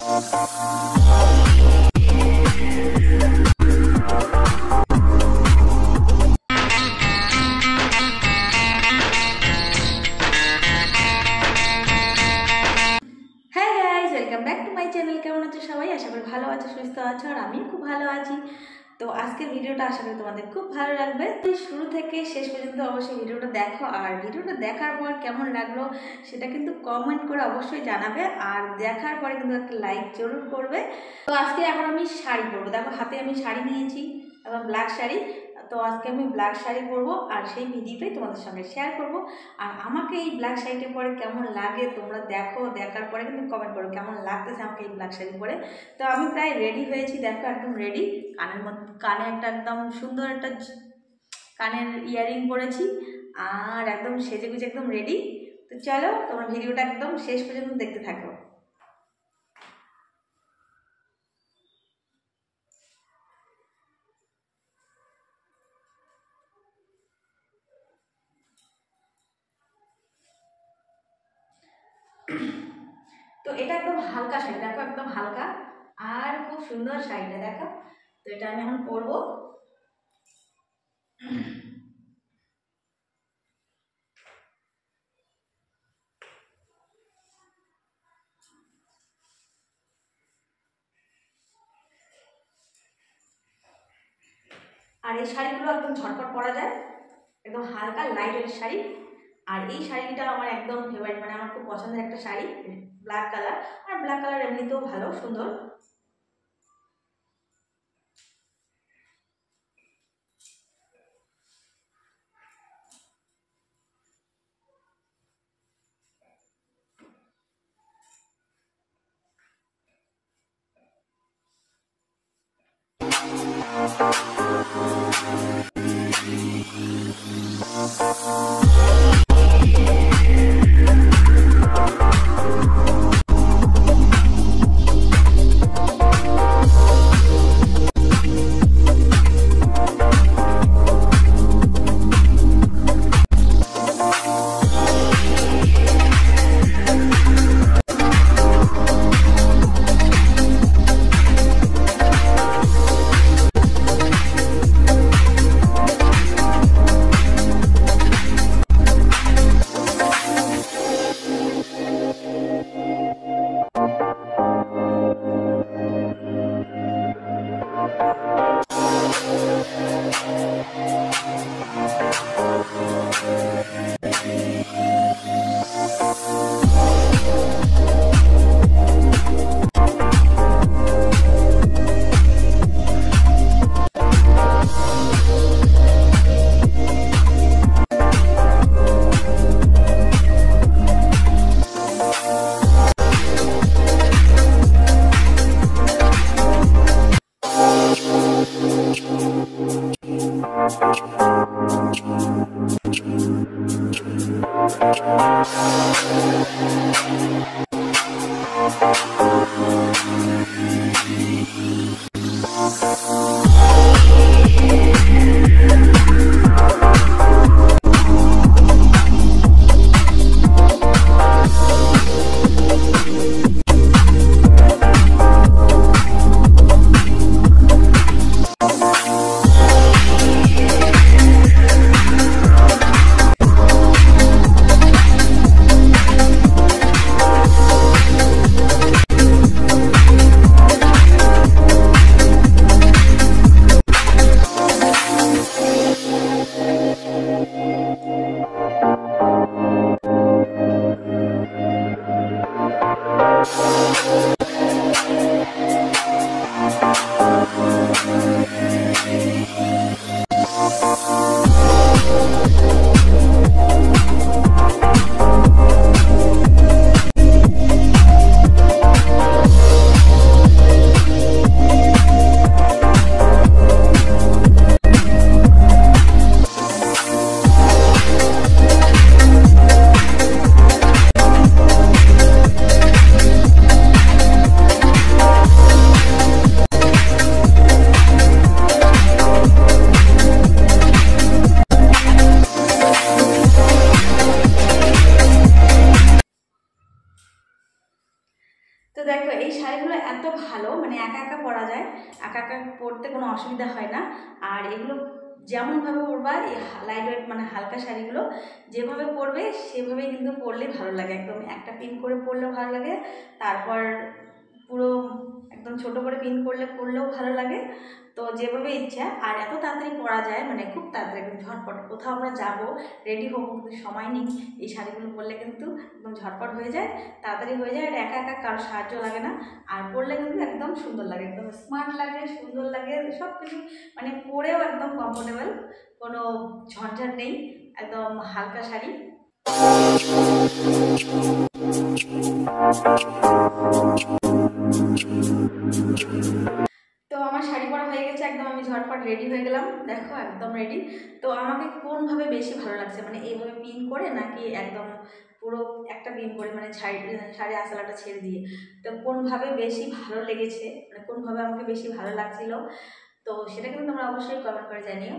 Welcome back to my channel. केमन आछो सबाई? आशा करी भालो आछो, सुस्थ आछो और आमी खूब भालो आछि। तो आजकेर भिडियोटा आशा करी तोमादेर खूब भालो लागबे। तो शुरू थेके शेष पर्यन्त अवश्यई भिडियोटा देखो और भिडियोटा देखार पर केमन लागलो सेटा किन्तु कमेंट करे अवश्यई जानाबे और देखार परे किन्तु एकटा लाइक जरूर करबे। तो आजके এখন আমি শাড়ি পরবো। দেখো হাতে আমি শাড়ি নিয়েছি এবং ব্ল্যাক শাড়ি। তো আজকে আমি ব্ল্যাক শাড়ি পরবো আর সেই ভিডিওটাই তোমাদের সঙ্গে শেয়ার করব। আর আমাকে এই ব্ল্যাক শাড়িটা পরে কেমন লাগে তোমরা দেখো, দেখার পরে কিন্তু কমেন্ট করো কেমন লাগতেছে আমাকে এই ব্ল্যাক শাড়ি পরে। তো আমি প্রায় রেডি হয়েছি, দেখো একদম রেডি। কানে একটা একদম সুন্দর একটা কানের ইয়ারিং পরেছি আর একদম সেজে গুজে একদম রেডি। তো চলো তোমরা ভিডিওটা একদম শেষ পর্যন্ত দেখতে থাকো। তো এটা একদম হালকা শাড়ি, দেখো একদম হালকা আর খুব সুন্দর শাড়িটা দেখো। তো এটা আমি এখন পরবো। আর এই শাড়িগুলো একদম ঝটপট পরা যায়, একদম হালকা লাইট ওয়েট শাড়ি। আর এই শাড়িটা আমার একদম ফেভারিট, মানে আমার খুব পছন্দের একটা শাড়ি, ব্ল্যাক কালার। আর ব্ল্যাক কালার এমনিতেও ভালো সুন্দর। তো দেখো এই শাড়িগুলো এত ভালো, মানে একা একা পরা যায়, একা একা পরতে কোনো অসুবিধা হয় না। আর এগুলো যেমনভাবে পরবা, এই লাইট ওয়েট মানে হালকা শাড়িগুলো যেভাবে পরবে সেভাবেই কিন্তু পরলে ভালো লাগে। একদম একটা পিন করে পরলেও ভালো লাগে, তারপর পুরো একদম ছোট করে পিন করলে পরলেও ভালো লাগে। তো যেভাবে ইচ্ছা, আর এত তাড়াতাড়ি পরা যায়, মানে খুব তাড়াতাড়ি একদম ঝটপট। কোথাও আমরা যাবো, রেডি হবো, কিন্তু সময় নেই, এই শাড়িগুলো পরলে কিন্তু একদম ঝটপট হয়ে যায়, তাড়াতাড়ি হয়ে যায়। আর একা একা কারোর সাহায্য লাগে না, আর পরলে কিন্তু একদম সুন্দর লাগে, একদম স্মার্ট লাগে, সুন্দর লাগে, সব কিছু মানে পরেও একদম কমফোর্টেবল, কোনো ঝঞ্ঝাট নেই, একদম হালকা শাড়ি। তো আমার শাড়ি পরা হয়ে গেছে, একদম আমি ঝটপট রেডি হয়ে গেলাম, দেখো একদম রেডি। তো আমাকে কোনভাবে বেশি ভালো লাগছে, মানে এইভাবে পিন করে নাকি একদম পুরো একটা পিন করে, মানে শাড়ি আঁচলাটা ছেড়ে দিয়ে, তো কোনভাবে বেশি ভালো লেগেছে, মানে কোনভাবে আমাকে বেশি ভালো লাগছিল, তো সেটা কিন্তু তোমরা অবশ্যই কমেন্ট করে জানিও।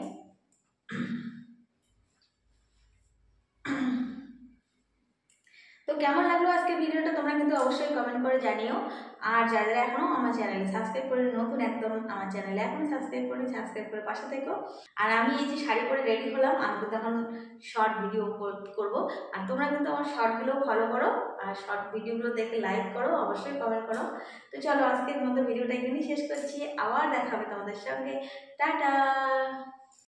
তো কেমন লাগলো আজকে ভিডিওটা তোমরা কিন্তু অবশ্যই কমেন্ট করে জানিও। আর যারা যারা এখনো আমার চ্যানেলে সাবস্ক্রাইব করে, নতুন একদম আমার চ্যানেলে এখন সাবস্ক্রাইব করে পাশে থেকো। আর আমি এই যে শাড়ি পরে রেডি হলাম, আমি কিন্তু এখন শর্ট ভিডিও করব, আর তোমরা কিন্তু আমার শর্টগুলো ফলো করো, আর শর্ট ভিডিওগুলো দেখে লাইক করো, অবশ্যই কমেন্ট করো। তো চলো আজকের মতো ভিডিওটা এখানেই শেষ করছি, আবার দেখা হবে তোমাদের সঙ্গে, টাটা।